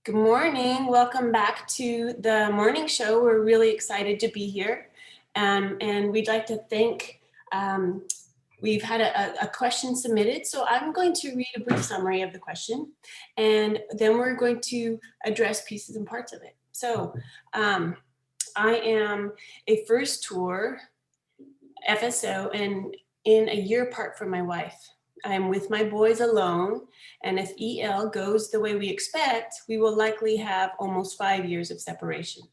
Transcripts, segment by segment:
Good morning. Welcome back to the morning show. We're really excited to be here. And we'd like to thank, we've had a question submitted. So I'm going to read a brief summary of the question, and then we're going to address pieces and parts of it. So I am a first tour FSO and in a year apart from my wife. I'm with my boys alone, and if EL goes the way we expect, we will likely have almost 5 years of separation.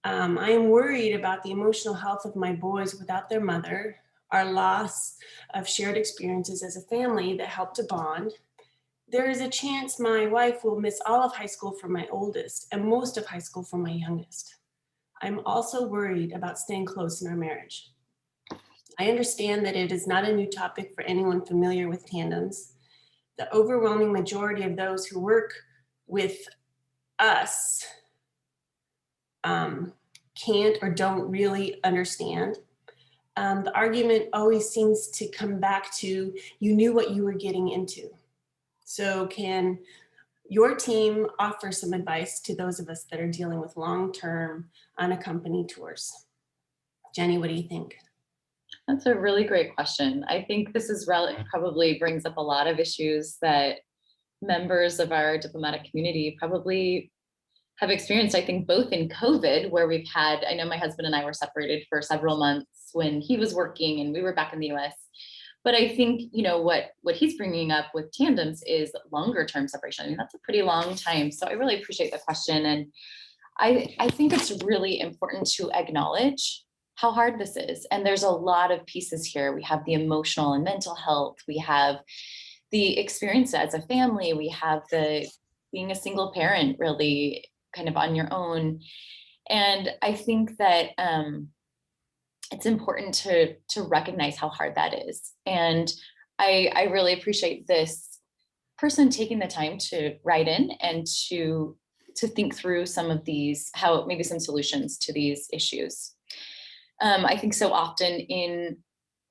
I am worried about the emotional health of my boys without their mother, our loss of shared experiences as a family that helped to bond. There is a chance my wife will miss all of high school for my oldest and most of high school for my youngest. I'm also worried about staying close in our marriage. I understand that it is not a new topic for anyone familiar with tandems. The overwhelming majority of those who work with us can't or don't really understand. The argument always seems to come back to, you knew what you were getting into. So can your team offer some advice to those of us that are dealing with long-term unaccompanied tours? Jenny, what do you think? That's a really great question. I think this is probably brings up a lot of issues that members of our diplomatic community probably have experienced. I think both in COVID, where I know my husband and I were separated for several months when he was working and we were back in the US. But I think, what he's bringing up with tandems is longer term separation. I mean, that's a pretty long time. So I really appreciate the question. And I think it's really important to acknowledge how hard this is. And there's a lot of pieces here. We have the emotional and mental health. We have the experience as a family. We have the being a single parent, really kind of on your own. And I think that it's important to recognize how hard that is. And I really appreciate this person taking the time to write in and to think through some of these, how maybe some solutions to these issues. I think so often in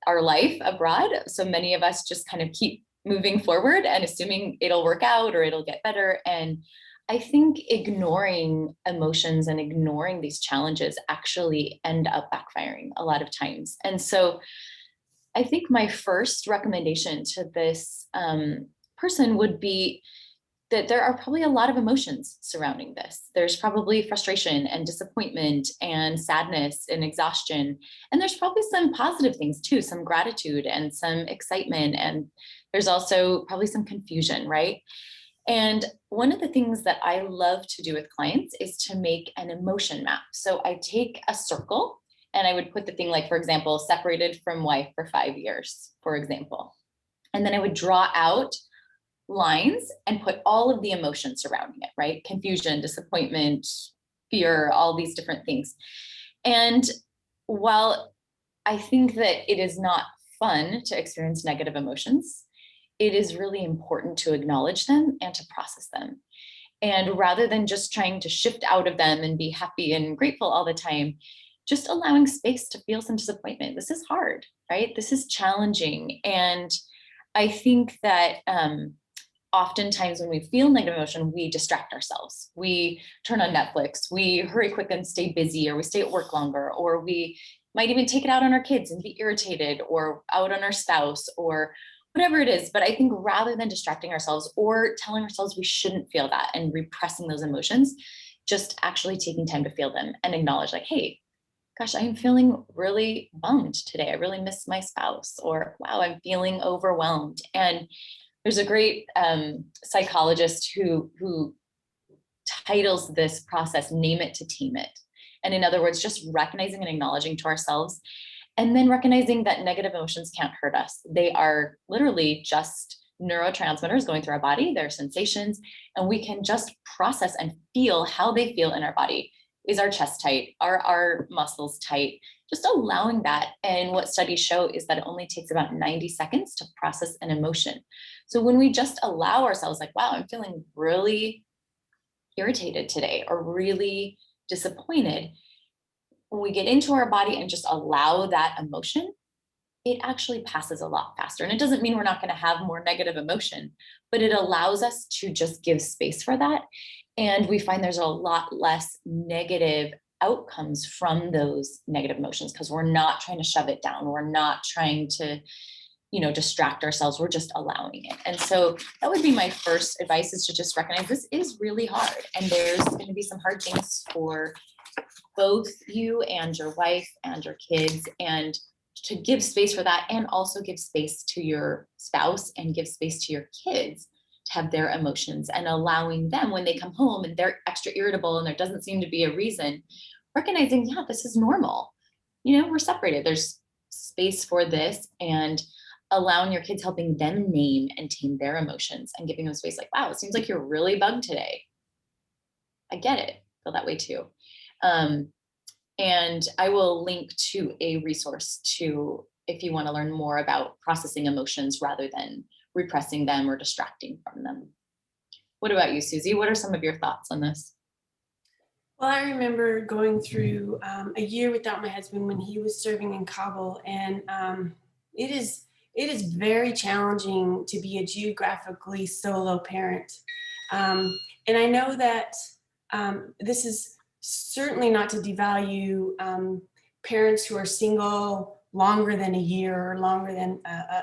our life abroad, so many of us just kind of keep moving forward and assuming it'll work out or it'll get better. And I think ignoring emotions and ignoring these challenges actually end up backfiring a lot of times. And so I think my first recommendation to this person would be that there are probably a lot of emotions surrounding this. There's probably frustration and disappointment and sadness and exhaustion. And there's probably some positive things too, some gratitude and some excitement. And there's also probably some confusion, right? And one of the things that I love to do with clients is to make an emotion map. So I take a circle and I would put the thing like, for example, separated from wife for 5 years, for example. And then I would draw out lines and put all of the emotions surrounding it, right? Confusion, disappointment, fear, all these different things. And while I think that it is not fun to experience negative emotions, it is really important to acknowledge them and to process them. And rather than just trying to shift out of them and be happy and grateful all the time, just allowing space to feel some disappointment. This is hard, right? This is challenging. And I think that oftentimes when we feel negative emotion, we distract ourselves. We turn on Netflix, we hurry quick and stay busy, or we stay at work longer, or we might even take it out on our kids and be irritated, or out on our spouse, or whatever it is. But I think rather than distracting ourselves or telling ourselves we shouldn't feel that and repressing those emotions, just actually taking time to feel them and acknowledge like, hey, gosh, I'm feeling really bummed today. I really miss my spouse, or wow, I'm feeling overwhelmed. And there's a great psychologist who titles this process, Name It to Team It. And in other words, just recognizing and acknowledging to ourselves, and then recognizing that negative emotions can't hurt us. They are literally just neurotransmitters going through our body, they're sensations, and we can just process and feel how they feel in our body. Is our chest tight? Are our muscles tight? Just allowing that. And what studies show is that it only takes about 90 seconds to process an emotion. So when we just allow ourselves like, wow, I'm feeling really irritated today or really disappointed, when we get into our body and just allow that emotion, it actually passes a lot faster. And it doesn't mean we're not going to have more negative emotion, but it allows us to just give space for that. And we find there's a lot less negative outcomes from those negative emotions because we're not trying to shove it down. We're not trying to, distract ourselves. We're just allowing it. And so that would be my first advice, is to just recognize this is really hard. And there's going to be some hard things for both you and your wife and your kids, and to give space for that, and also give space to your spouse and give space to your kids to have their emotions, and allowing them, when they come home and they're extra irritable and there doesn't seem to be a reason, recognizing, yeah, this is normal. We're separated. There's space for this, and allowing your kids, helping them name and tame their emotions and giving them space, like, wow, it seems like you're really bugged today. I get it. Feel that way too. And I will link to a resource if you want to learn more about processing emotions rather than repressing them or distracting from them. What about you, Susie? What are some of your thoughts on this? Well, I remember going through a year without my husband when he was serving in Kabul, and it is very challenging to be a geographically solo parent. And I know that this is certainly not to devalue parents who are single longer than a year or longer than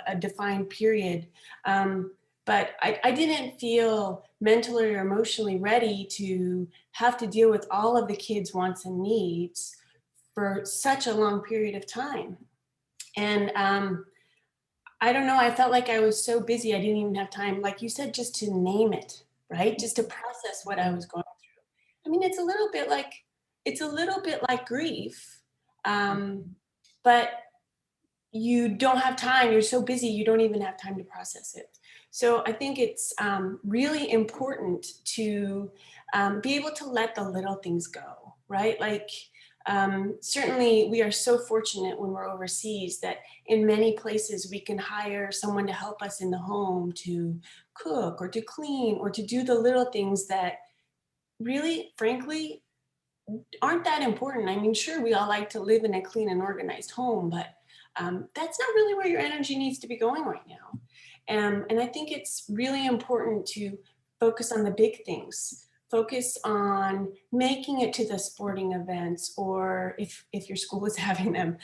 a defined period. But I didn't feel mentally or emotionally ready to have to deal with all of the kids' wants and needs for such a long period of time. And I don't know, I felt like I was so busy, I didn't even have time, like you said, just to name it, right? Just to process what I was going through. I mean, it's a little bit like grief, but you don't have time. You're so busy, you don't even have time to process it. So I think it's really important to be able to let the little things go, right? Like certainly we are so fortunate when we're overseas that in many places we can hire someone to help us in the home to cook or to clean or to do the little things that really, frankly, aren't that important. I mean, sure, we all like to live in a clean and organized home, but that's not really where your energy needs to be going right now. And I think it's really important to focus on the big things. Focus on making it to the sporting events, or if your school is having them,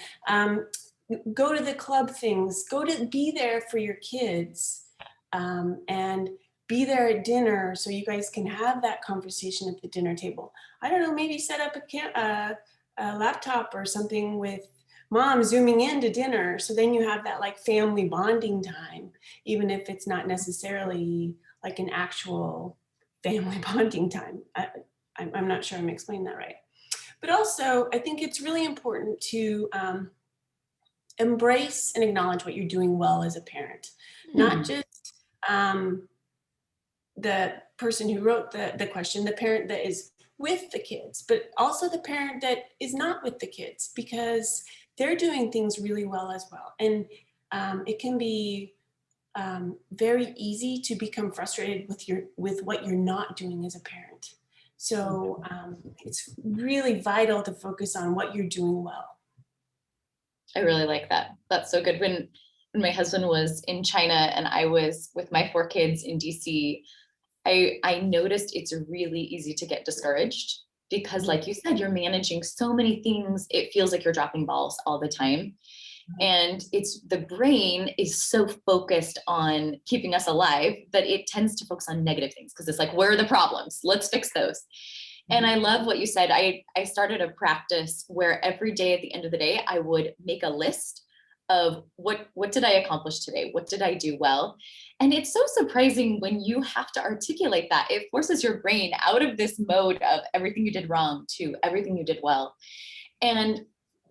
go to the club things, be there for your kids, and be there at dinner so you guys can have that conversation at the dinner table. I don't know, maybe set up a laptop or something with mom zooming in to dinner. So then you have that like family bonding time, even if it's not necessarily like an actual family bonding time. I'm not sure I'm explaining that right. But also, I think it's really important to embrace and acknowledge what you're doing well as a parent, not just the person who wrote the question, the parent that is with the kids, but also the parent that is not with the kids, because they're doing things really well as well. And it can be very easy to become frustrated with what you're not doing as a parent. So it's really vital to focus on what you're doing well. I really like that. That's so good. When my husband was in China and I was with my 4 kids in DC, I noticed it's really easy to get discouraged because, like you said, you're managing so many things. It feels like you're dropping balls all the time. And the brain is so focused on keeping us alive that it tends to focus on negative things because it's like, where are the problems? Let's fix those. And I love what you said. I started a practice where every day at the end of the day, I would make a list of what did I accomplish today? What did I do well? And it's so surprising when you have to articulate that. It forces your brain out of this mode of everything you did wrong to everything you did well. And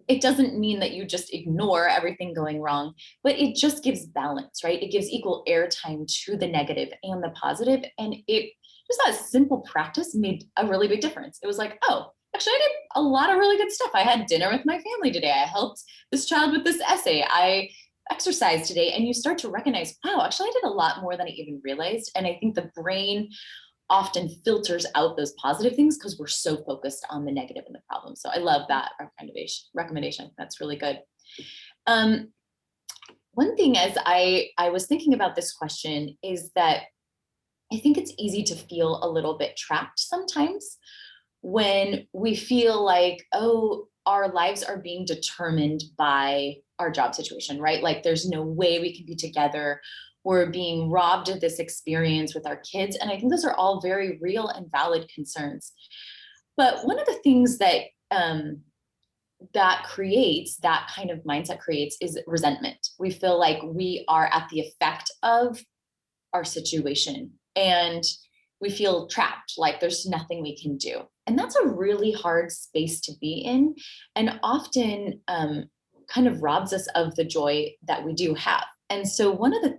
it doesn't mean that you just ignore everything going wrong, but it just gives balance, right? It gives equal airtime to the negative and the positive. And just that simple practice made a really big difference. It was like, oh, actually, I did a lot of really good stuff. I had dinner with my family today. I helped this child with this essay. I exercised today. And you start to recognize, wow, actually, I did a lot more than I even realized. And I think the brain often filters out those positive things because we're so focused on the negative and the problem. So I love that recommendation. That's really good. One thing as I was thinking about this question is that I think it's easy to feel a little bit trapped sometimes when we feel like, oh, our lives are being determined by our job situation, right? Like there's no way we can be together. We're being robbed of this experience with our kids. And I think those are all very real and valid concerns. But one of the things that that creates, that kind of mindset creates, is resentment. We feel like we are at the effect of our situation and we feel trapped, like there's nothing we can do. And that's a really hard space to be in, and often kind of robs us of the joy that we do have. And so, one of the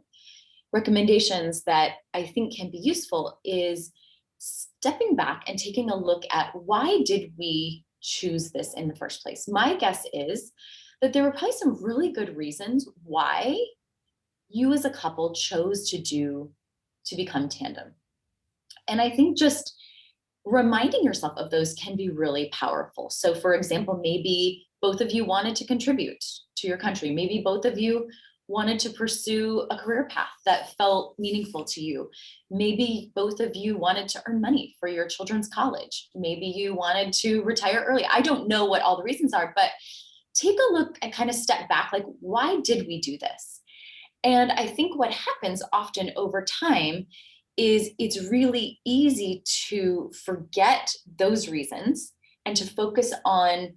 recommendations that I think can be useful is stepping back and taking a look at, why did we choose this in the first place? My guess is that there were probably some really good reasons why you as a couple chose to become tandem. And I think just reminding yourself of those can be really powerful. So, for example, maybe both of you wanted to contribute to your country. Maybe both of you wanted to pursue a career path that felt meaningful to you. Maybe both of you wanted to earn money for your children's college. Maybe you wanted to retire early. I don't know what all the reasons are, but take a look and kind of step back, like, why did we do this? And I think what happens often over time is it's really easy to forget those reasons and to focus on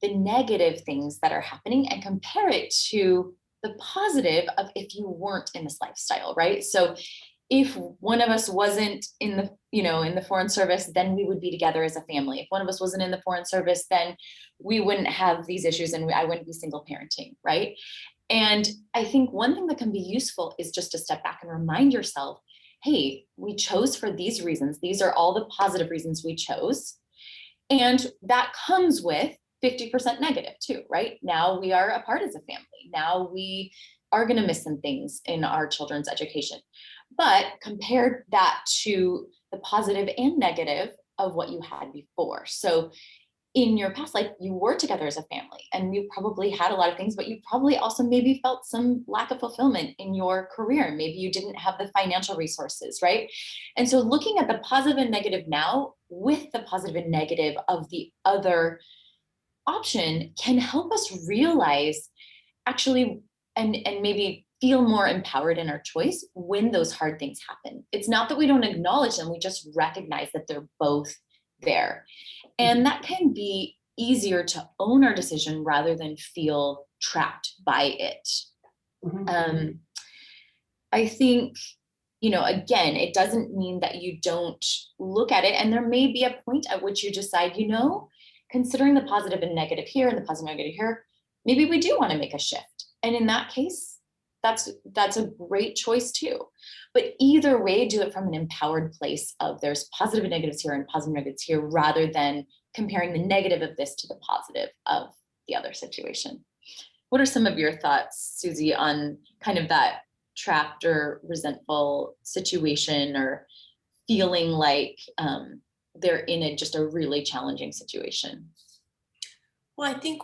the negative things that are happening and compare it to the positive of if you weren't in this lifestyle, right? So if one of us wasn't in the, in the foreign service, then we would be together as a family. If one of us wasn't in the foreign service, then we wouldn't have these issues and I wouldn't be single parenting, right? And I think one thing that can be useful is just to step back and remind yourself, hey, we chose for these reasons. These are all the positive reasons we chose. And that comes with 50% negative too, right? Now we are apart as a family. Now we are going to miss some things in our children's education. But compare that to the positive and negative of what you had before. So in your past life, you were together as a family and you probably had a lot of things, but you probably also maybe felt some lack of fulfillment in your career. Maybe you didn't have the financial resources, right? And so looking at the positive and negative now with the positive and negative of the other option can help us realize actually and maybe feel more empowered in our choice when those hard things happen. It's not that we don't acknowledge them, we just recognize that they're both there. And that can be easier to own our decision rather than feel trapped by it. Mm-hmm. I think, again, it doesn't mean that you don't look at it. And there may be a point at which you decide, considering the positive and negative here and the positive and negative here, maybe we do want to make a shift. And in that case, that's a great choice too. But either way, do it from an empowered place of there's positive and negatives here and positive and negatives here, rather than comparing the negative of this to the positive of the other situation. What are some of your thoughts, Susie, on kind of that trapped or resentful situation, or feeling like they're in just a really challenging situation? Well, I think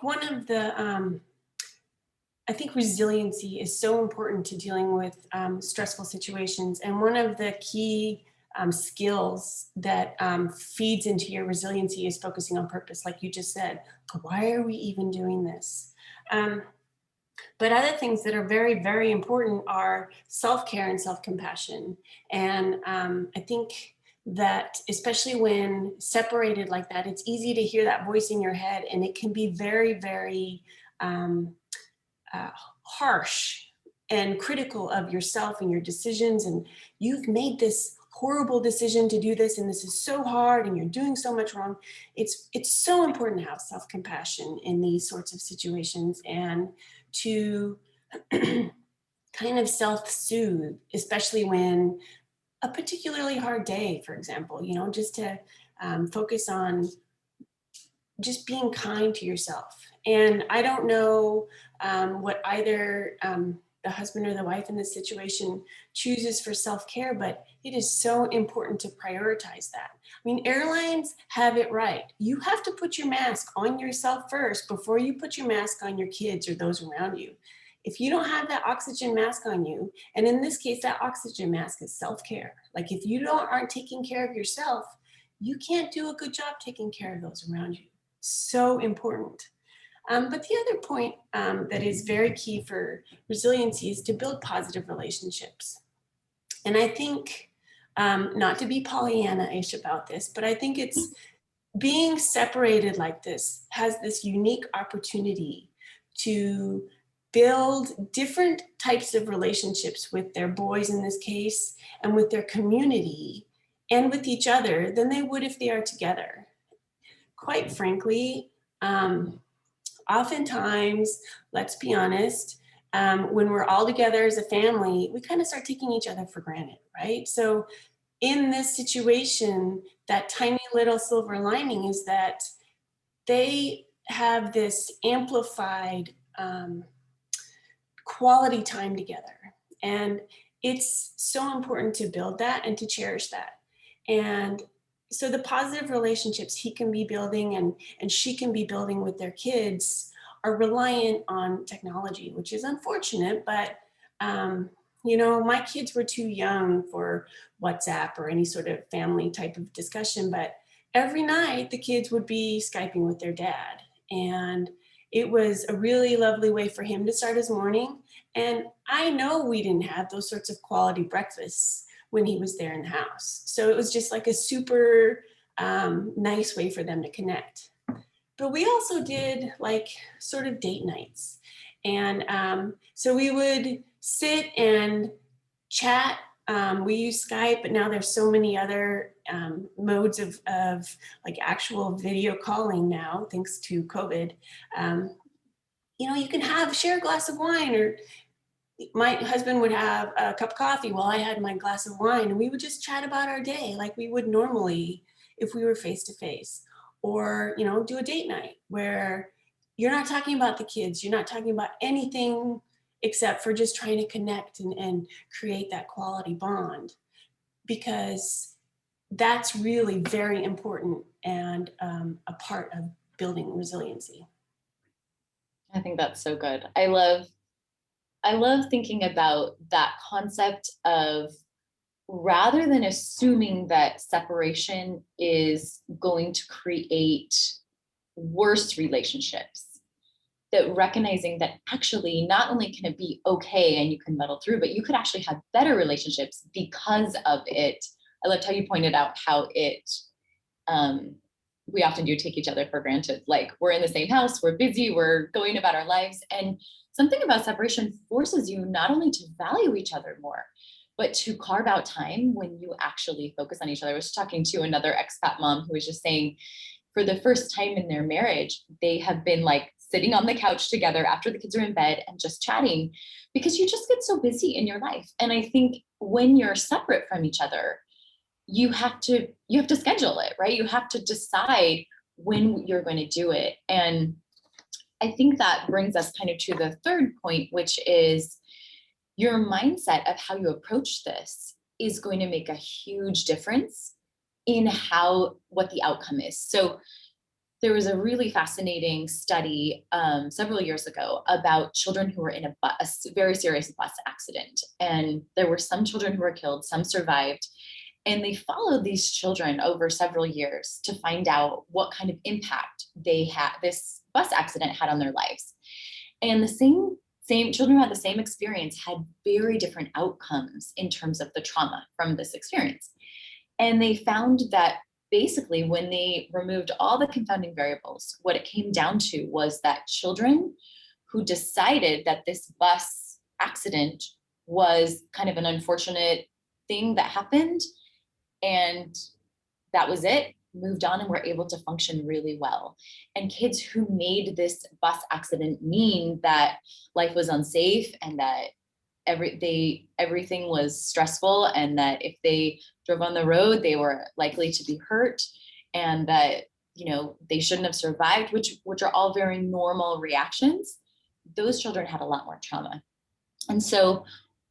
I think resiliency is so important to dealing with stressful situations. And one of the key skills that feeds into your resiliency is focusing on purpose, like you just said. Why are we even doing this? But other things that are very, very important are self-care and self-compassion. And I think that especially when separated like that, it's easy to hear that voice in your head, and it can be very, very harsh and critical of yourself and your decisions. And you've made this horrible decision to do this, and this is so hard, and you're doing so much wrong. It's so important to have self-compassion in these sorts of situations, and to kind of self-soothe, especially when a particularly hard day, for example, just to focus on just being kind to yourself. And I don't know what either the husband or the wife in this situation chooses for self-care, but it is so important to prioritize that. I mean, airlines have it right. You have to put your mask on yourself first before you put your mask on your kids or those around you. If you don't have that oxygen mask on you, and in this case, that oxygen mask is self-care. Like if you aren't taking care of yourself, you can't do a good job taking care of those around you. So important. But the other point that is very key for resiliency is to build positive relationships. And I think, not to be Pollyanna-ish about this, but I think it's being separated like this has this unique opportunity to build different types of relationships with their boys in this case, and with their community, and with each other than they would if they are together. Quite frankly, oftentimes, let's be honest, when we're all together as a family, we kind of start taking each other for granted, right? So in this situation, that tiny little silver lining is that they have this amplified quality time together. And it's so important to build that and to cherish that. And so the positive relationships he can be building and she can be building with their kids are reliant on technology, which is unfortunate, but you know, my kids were too young for WhatsApp or any sort of family type of discussion, but every night the kids would be Skyping with their dad. And it was a really lovely way for him to start his morning. And I know we didn't have those sorts of quality breakfasts when he was there in the house. So it was just like a super nice way for them to connect. But we also did like sort of date nights. And so we would sit and chat. We use Skype, but now there's so many other modes of like actual video calling now, thanks to COVID. You know, you can share a glass of wine, or my husband would have a cup of coffee while I had my glass of wine, and we would just chat about our day like we would normally if we were face to face. Or, you know, do a date night where you're not talking about the kids, you're not talking about anything except for just trying to connect and create that quality bond, because that's really very important and a part of building resiliency. I think that's so good. I love thinking about that concept of, rather than assuming that separation is going to create worse relationships, that recognizing that actually not only can it be okay and you can muddle through, but you could actually have better relationships because of it. I loved how you pointed out how we often do take each other for granted. Like, we're in the same house, we're busy, we're going about our lives. And something about separation forces you not only to value each other more, but to carve out time when you actually focus on each other. I was talking to another expat mom who was just saying, for the first time in their marriage, they have been like sitting on the couch together after the kids are in bed and just chatting, because you just get so busy in your life. And I think when you're separate from each other, you have to schedule it, right? You have to decide when you're going to do it. And I think that brings us kind of to the third point, which is your mindset of how you approach this is going to make a huge difference in what the outcome is. So there was a really fascinating study several years ago about children who were in a very serious bus accident. And there were some children who were killed, some survived. And they followed these children over several years to find out what kind of impact this bus accident had on their lives. And the same children who had the same experience had very different outcomes in terms of the trauma from this experience. And they found that basically when they removed all the confounding variables, what it came down to was that children who decided that this bus accident was kind of an unfortunate thing that happened, and that was it, moved on and were able to function really well. And kids who made this bus accident mean that life was unsafe and that everything was stressful, and that if they drove on the road, they were likely to be hurt, and that, you know, they shouldn't have survived, which are all very normal reactions. Those children had a lot more trauma. And so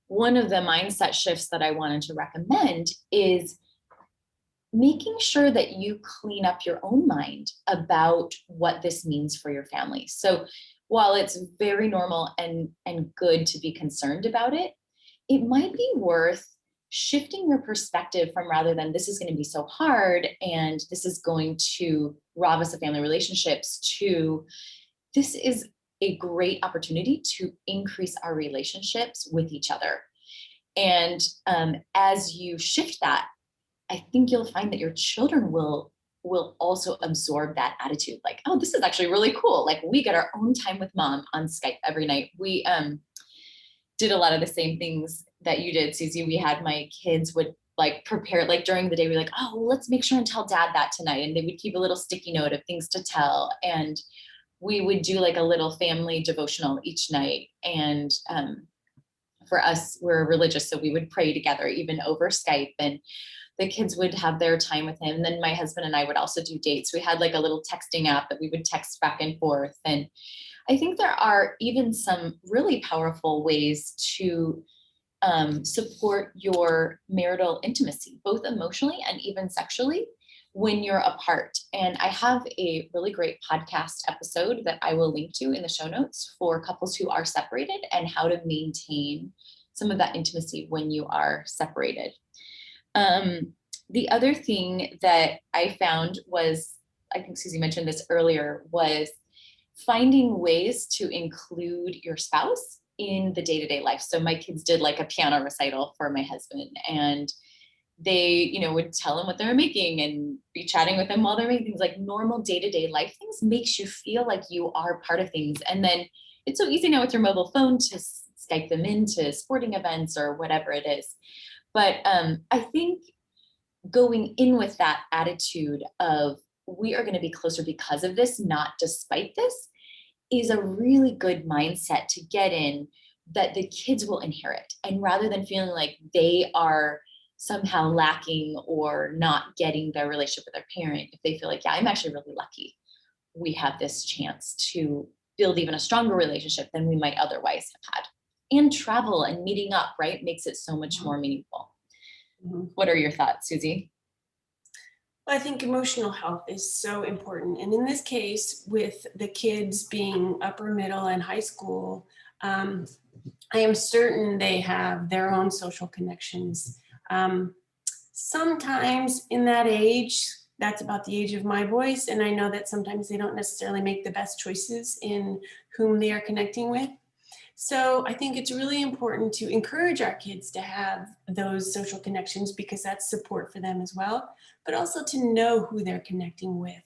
one of the mindset shifts that I wanted to recommend is making sure that you clean up your own mind about what this means for your family. So while it's very normal and good to be concerned about it, it might be worth shifting your perspective from, rather than this is going to be so hard and this is going to rob us of family relationships, to this is a great opportunity to increase our relationships with each other. And as you shift that, I think you'll find that your children will also absorb that attitude. Like, oh, this is actually really cool. Like, we get our own time with mom on Skype every night. We did a lot of the same things that you did, Susie. We had my kids would like prepare, like during the day, we're like, oh, well, let's make sure and tell dad that tonight. And they would keep a little sticky note of things to tell. And we would do like a little family devotional each night. And for us, we're religious, so we would pray together, even over Skype. And the kids would have their time with him. And then my husband and I would also do dates. We had like a little texting app that we would text back and forth. And I think there are even some really powerful ways to support your marital intimacy, both emotionally and even sexually, when you're apart. And I have a really great podcast episode that I will link to in the show notes for couples who are separated and how to maintain some of that intimacy when you are separated. The other thing that I found was, I think Susie mentioned this earlier, was finding ways to include your spouse in the day-to-day life. So my kids did like a piano recital for my husband, and they, would tell him what they were making and be chatting with them while they're making things. Like normal day-to-day life things makes you feel like you are part of things. And then it's so easy now with your mobile phone to Skype them into sporting events or whatever it is. But I think going in with that attitude of we are going to be closer because of this, not despite this, is a really good mindset to get in that the kids will inherit. And rather than feeling like they are somehow lacking or not getting their relationship with their parent, if they feel like, yeah, I'm actually really lucky, we have this chance to build even a stronger relationship than we might otherwise have had. And travel and meeting up, right, makes it so much more meaningful. Mm-hmm. What are your thoughts, Susie? I think emotional health is so important. And in this case, with the kids being upper middle and high school, I am certain they have their own social connections. Sometimes in that age, that's about the age of my boys, and I know that sometimes they don't necessarily make the best choices in whom they are connecting with. So I think it's really important to encourage our kids to have those social connections because that's support for them as well, but also to know who they're connecting with.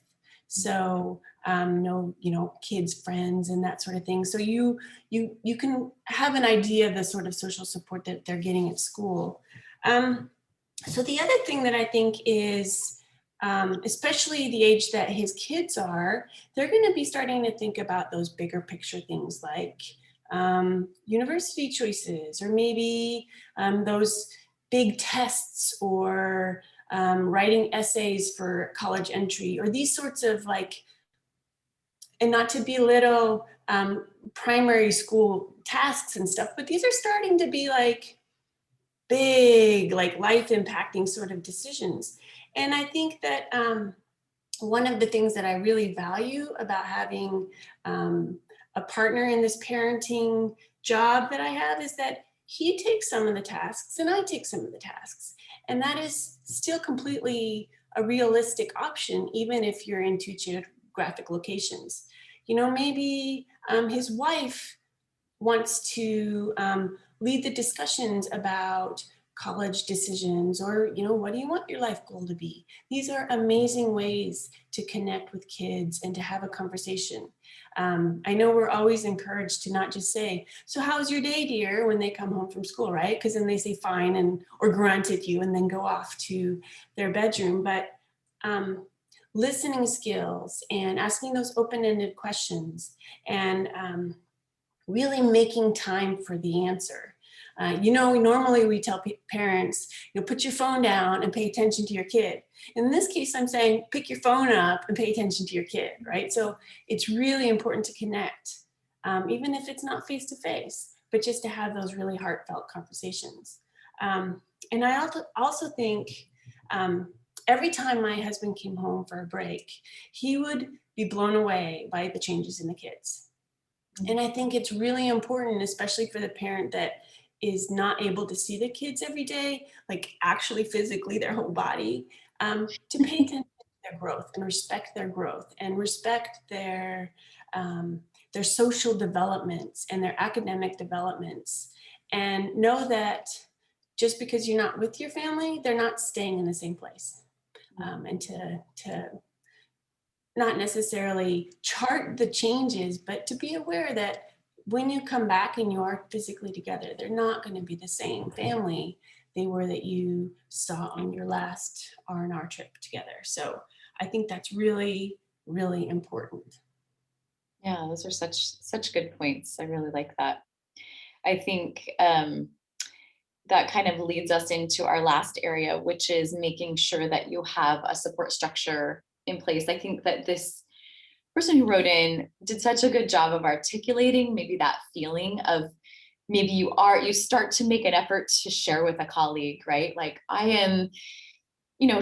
So know, kids, friends, and that sort of thing. So you can have an idea of the sort of social support that they're getting at school. So the other thing that I think is, especially the age that his kids are, they're going to be starting to think about those bigger picture things like university choices, or maybe those big tests, or writing essays for college entry, or these sorts of and not to belittle primary school tasks and stuff, but these are starting to be big, life impacting sort of decisions. And I think that one of the things that I really value about having a partner in this parenting job that I have is that he takes some of the tasks and I take some of the tasks. And that is still completely a realistic option, even if you're in two geographic locations. Maybe his wife wants to lead the discussions about college decisions, or what do you want your life goal to be? These are amazing ways to connect with kids and to have a conversation. I know we're always encouraged to not just say, so how's your day, dear, when they come home from school, right? Because then they say fine or grunt at you and then go off to their bedroom. But listening skills and asking those open-ended questions, and really making time for the answer. Normally we tell parents, put your phone down and pay attention to your kid. In this case, I'm saying, pick your phone up and pay attention to your kid, right? So it's really important to connect, even if it's not face-to-face, but just to have those really heartfelt conversations. And I also think every time my husband came home for a break, he would be blown away by the changes in the kids. And I think it's really important, especially for the parent that is not able to see the kids every day, like actually physically their whole body, to pay attention to their growth and respect their growth and respect their social developments and their academic developments, and know that just because you're not with your family, they're not staying in the same place. And to not necessarily chart the changes, but to be aware that when you come back and you are physically together, they're not going to be the same family they were that you saw on your last R&R trip together. So I think that's really, really important. Yeah, those are such good points. I really like that. I think that kind of leads us into our last area, which is making sure that you have a support structure in place. I think that this person who wrote in did such a good job of articulating maybe that feeling of maybe you start to make an effort to share with a colleague, right? Like I am,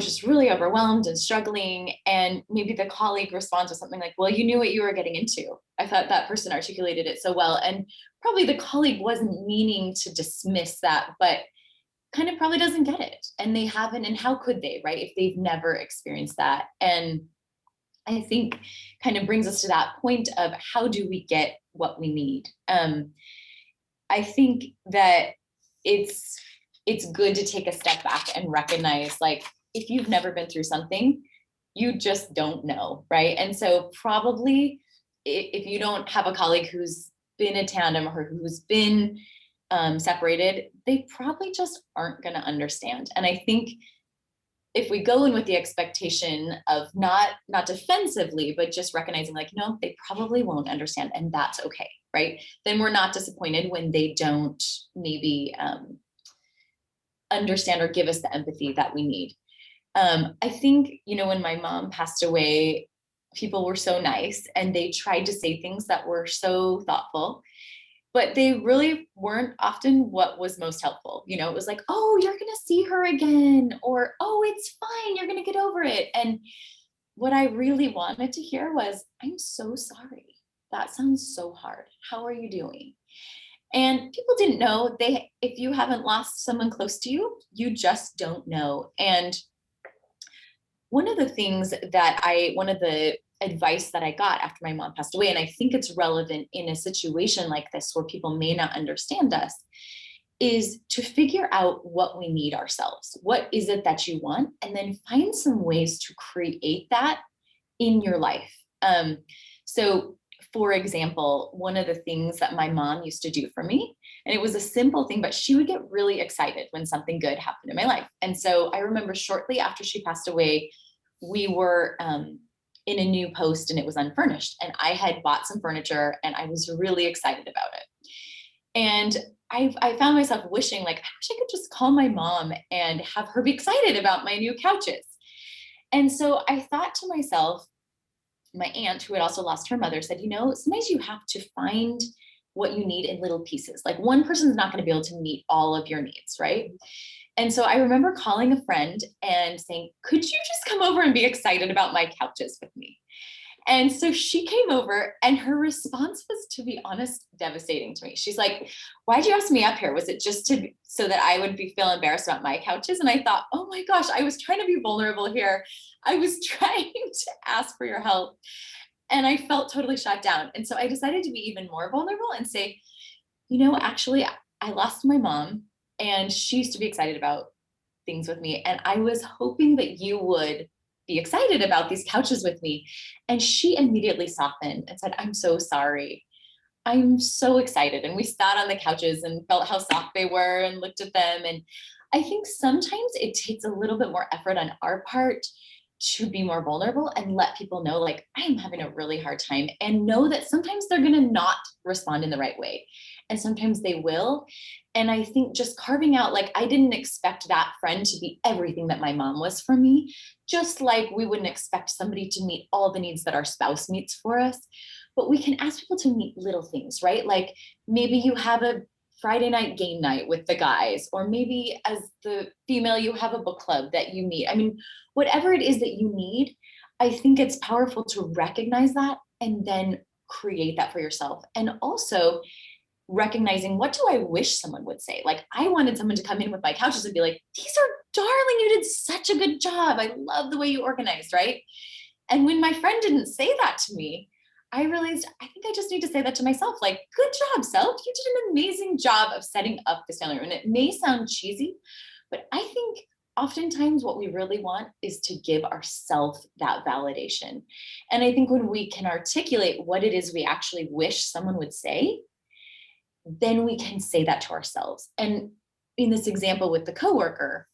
just really overwhelmed and struggling. And maybe the colleague responds with something like, well, you knew what you were getting into. I thought that person articulated it so well. And probably the colleague wasn't meaning to dismiss that, but kind of probably doesn't get it. And they haven't. And how could they, right? If they've never experienced that. And I think kind of brings us to that point of how do we get what we need? I think that it's good to take a step back and recognize, like, if you've never been through something, you just don't know, right? And so probably if you don't have a colleague who's been a tandem or who's been separated, they probably just aren't going to understand. And I think if we go in with the expectation of not defensively, but just recognizing, like, they probably won't understand, and that's okay, right? Then we're not disappointed when they don't maybe understand or give us the empathy that we need. I think, when my mom passed away, people were so nice and they tried to say things that were so thoughtful, but they really weren't often what was most helpful. It was like, oh, you're going to see her again, or, oh, it's fine, you're going to get over it. And what I really wanted to hear was, I'm so sorry. That sounds so hard. How are you doing? And people didn't know. If you haven't lost someone close to you, you just don't know. And one of the advice that I got after my mom passed away, and I think it's relevant in a situation like this where people may not understand us, is to figure out what we need ourselves. What is it that you want? And then find some ways to create that in your life. So for example, one of the things that my mom used to do for me, and it was a simple thing, but she would get really excited when something good happened in my life. And so I remember shortly after she passed away, we were in a new post and it was unfurnished. And I had bought some furniture and I was really excited about it. And I found myself wishing, like, I wish I could just call my mom and have her be excited about my new couches. And so I thought to myself, my aunt, who had also lost her mother, said, sometimes you have to find what you need in little pieces. Like, one person's not going to be able to meet all of your needs, right? And so I remember calling a friend and saying, could you just come over and be excited about my couches with me? And so she came over and her response was, to be honest, devastating to me. She's like, why'd you ask me up here? Was it just so that I would feel embarrassed about my couches? And I thought, oh my gosh, I was trying to be vulnerable here. I was trying to ask for your help. And I felt totally shut down. And so I decided to be even more vulnerable and say, actually, I lost my mom and she used to be excited about things with me. And I was hoping that you would be excited about these couches with me. And she immediately softened and said, I'm so sorry. I'm so excited. And we sat on the couches and felt how soft they were and looked at them. And I think sometimes it takes a little bit more effort on our part to be more vulnerable and let people know, like, I'm having a really hard time, and know that sometimes they're going to not respond in the right way. And sometimes they will. And I think just carving out, like, I didn't expect that friend to be everything that my mom was for me, just like we wouldn't expect somebody to meet all the needs that our spouse meets for us. But we can ask people to meet little things, right? Like, maybe you have a Friday night game night with the guys, or maybe as the female, you have a book club that you meet. I mean, whatever it is that you need, I think it's powerful to recognize that and then create that for yourself. And also recognizing, what do I wish someone would say? Like, I wanted someone to come in with my couches and be like, these are darling, you did such a good job. I love the way you organized, right? And when my friend didn't say that to me, I realized I think I just need to say that to myself. Like, good job, self. You did an amazing job of setting up this family room. And it may sound cheesy, but I think oftentimes what we really want is to give ourselves that validation. And I think when we can articulate what it is we actually wish someone would say, then we can say that to ourselves. And in this example with the coworker,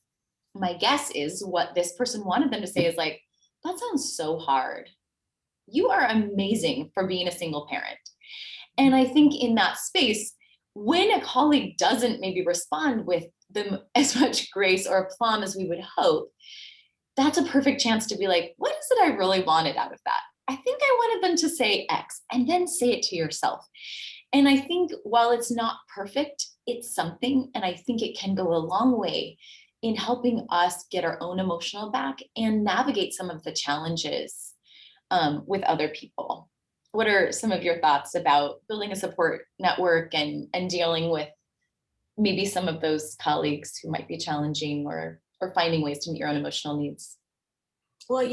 my guess is what this person wanted them to say is like, that sounds so hard. You are amazing for being a single parent. And I think in that space, when a colleague doesn't maybe respond with them as much grace or aplomb as we would hope, that's a perfect chance to be like, what is it I really wanted out of that? I think I wanted them to say X, and then say it to yourself. And I think while it's not perfect, it's something. And I think it can go a long way in helping us get our own emotional back and navigate some of the challenges with other people. What are some of your thoughts about building a support network and dealing with maybe some of those colleagues who might be challenging or finding ways to meet your own emotional needs? Well,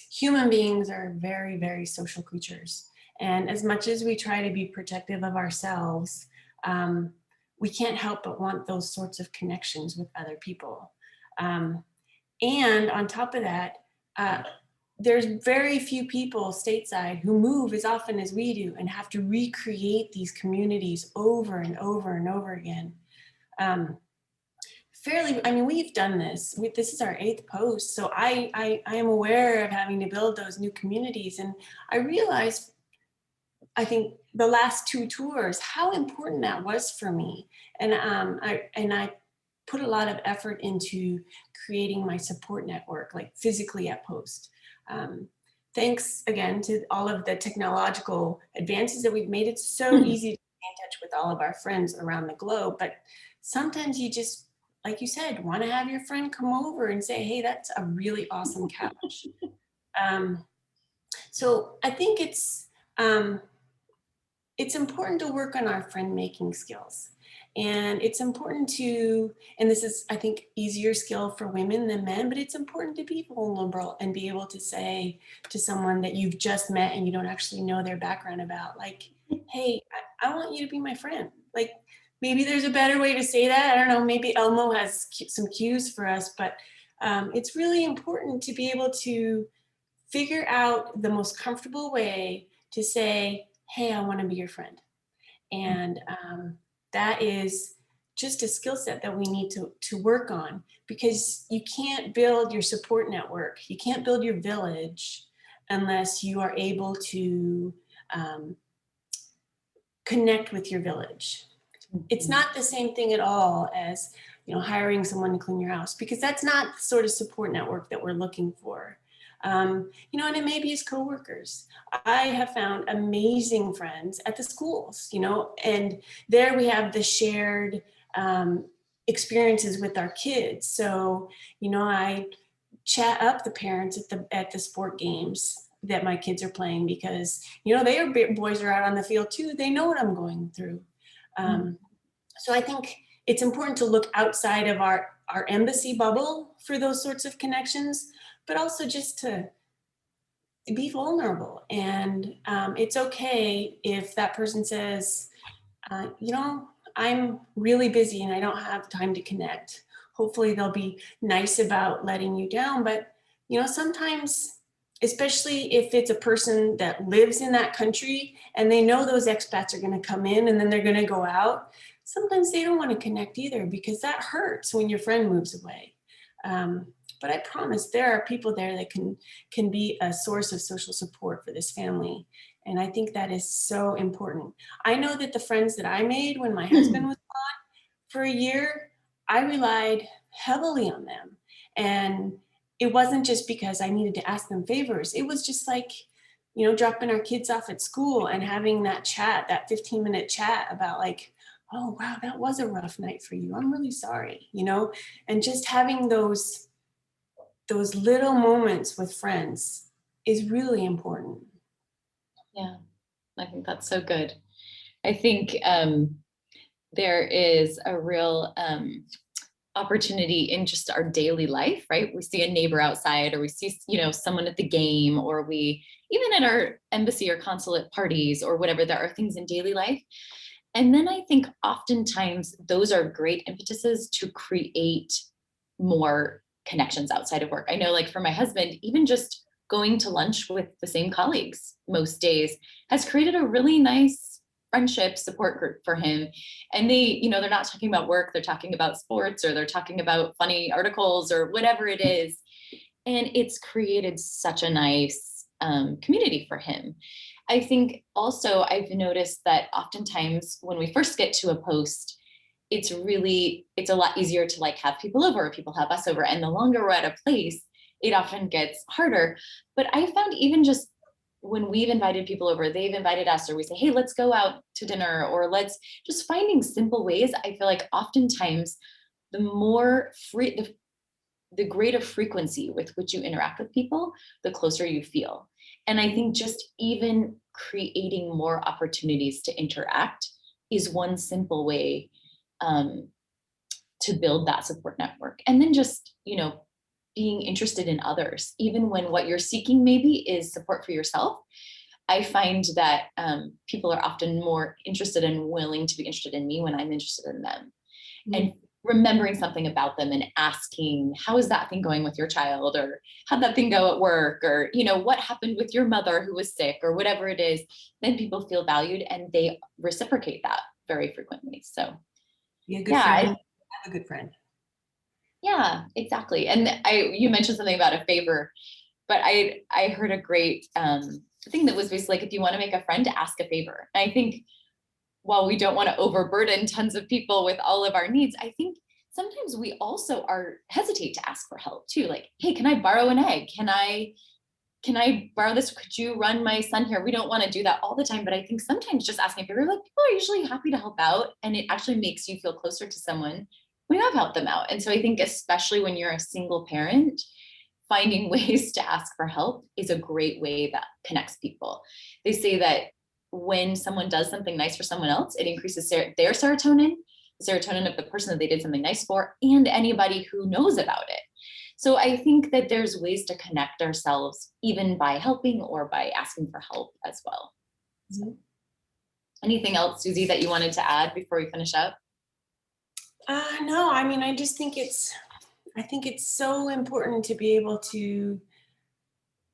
human beings are very, very social creatures. And as much as we try to be protective of ourselves, we can't help but want those sorts of connections with other people. And on top of that, there's very few people stateside who move as often as we do and have to recreate these communities over and over and over again. We've done this. This is our 8th post, so I am aware of having to build those new communities. And I realized, I think the last 2 tours, how important that was for me. And I put a lot of effort into creating my support network, like physically at post. Thanks again to all of the technological advances that we've made, it so easy to stay in touch with all of our friends around the globe. But sometimes you just, like you said, want to have your friend come over and say, hey, that's a really awesome couch. So I think it's important to work on our friend making skills. And it's important to, and this is, I think, easier skill for women than men, but it's important to be vulnerable and be able to say to someone that you've just met and you don't actually know their background about, like, hey, I want you to be my friend. Like, maybe there's a better way to say that. I don't know, maybe Elmo has some cues for us, but it's really important to be able to figure out the most comfortable way to say, hey, I want to be your friend. And that is just a skill set that we need to work on, because you can't build your support network, you can't build your village unless you are able to connect with your village. It's not the same thing at all as hiring someone to clean your house, because that's not the sort of support network that we're looking for. And it may be as coworkers. I have found amazing friends at the schools, and there we have the shared experiences with our kids. So, I chat up the parents at the sport games that my kids are playing, because, boys are out on the field too. They know what I'm going through. So I think it's important to look outside of our embassy bubble for those sorts of connections, but also just to be vulnerable. And it's okay if that person says, I'm really busy and I don't have time to connect. Hopefully they'll be nice about letting you down. But, sometimes, especially if it's a person that lives in that country and they know those expats are going to come in and then they're going to go out, sometimes they don't want to connect either, because that hurts when your friend moves away. But I promise there are people there that can be a source of social support for this family. And I think that is so important. I know that the friends that I made when my husband was gone for a year, I relied heavily on them. And it wasn't just because I needed to ask them favors. It was just like, dropping our kids off at school and having that chat, that 15-minute chat about, like, oh, wow, that was a rough night for you. I'm really sorry, and just having those little moments with friends is really important. Yeah, I think that's so good. I think there is a real opportunity in just our daily life, right? We see a neighbor outside, or we see, someone at the game, or we, even at our embassy or consulate parties or whatever, there are things in daily life. And then I think oftentimes those are great impetuses to create more connections outside of work. I know, like for my husband, even just going to lunch with the same colleagues most days has created a really nice friendship support group for him. And they're not talking about work, they're talking about sports, or they're talking about funny articles or whatever it is. And it's created such a nice community for him. I think also I've noticed that oftentimes when we first get to a post, it's a lot easier to like have people over, or people have us over. And the longer we're at a place, it often gets harder. But I found even just when we've invited people over, they've invited us, or we say, hey, let's go out to dinner, or let's just finding simple ways. I feel like oftentimes the more free, the greater frequency with which you interact with people, the closer you feel. And I think just even creating more opportunities to interact is one simple way um, to build that support network. And then just, being interested in others, even when what you're seeking maybe is support for yourself. I find that people are often more interested and willing to be interested in me when I'm interested in them. Mm-hmm. And remembering something about them and asking, how is that thing going with your child? Or how'd that thing go at work? Or, what happened with your mother who was sick, or whatever it is, then people feel valued and they reciprocate that very frequently. So be a good friend. Have a good friend. Yeah, exactly. And you mentioned something about a favor, but I heard a great thing that was basically like, if you want to make a friend, ask a favor. And I think while we don't want to overburden tons of people with all of our needs, I think sometimes we also hesitate to ask for help too. Like, hey, can I borrow an egg? Can I borrow this? Could you run my son here? We don't want to do that all the time, but I think sometimes just asking a favor, like people are usually happy to help out, and it actually makes you feel closer to someone when you have helped them out. And so I think especially when you're a single parent, finding ways to ask for help is a great way that connects people. They say that when someone does something nice for someone else, it increases their serotonin, the serotonin of the person that they did something nice for, and anybody who knows about it. So I think that there's ways to connect ourselves even by helping or by asking for help as well. Mm-hmm. So, anything else, Susie, that you wanted to add before we finish up? No, I mean, I just think I think it's so important to be able to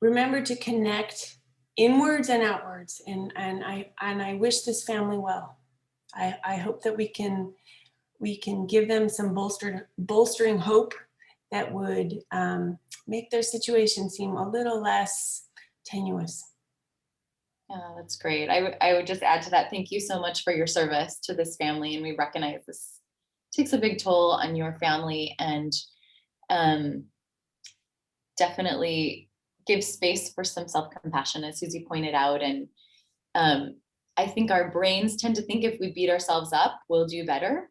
remember to connect inwards and outwards. And I wish this family well. I hope that we can give them some bolstering hope that would make their situation seem a little less tenuous. Yeah, that's great. I would just add to that, thank you so much for your service to this family. And we recognize this takes a big toll on your family, and definitely give space for some self-compassion, as Susie pointed out. And I think our brains tend to think if we beat ourselves up, we'll do better,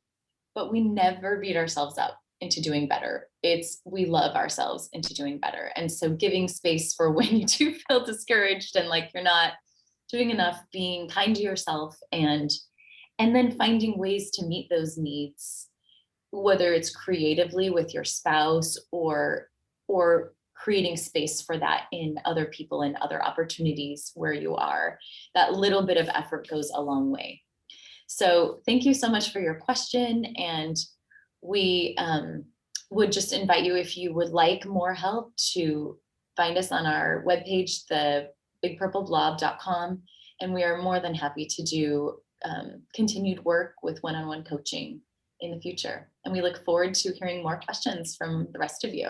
but we never beat ourselves up into doing better. We love ourselves into doing better. And so giving space for when you do feel discouraged and like you're not doing enough, being kind to yourself, and then finding ways to meet those needs, whether it's creatively with your spouse or creating space for that in other people and other opportunities where you are. That little bit of effort goes a long way. So thank you so much for your question. And we would just invite you, if you would like more help, to find us on our webpage, thebigpurpleblob.com. And we are more than happy to do continued work with one-on-one coaching in the future. And we look forward to hearing more questions from the rest of you.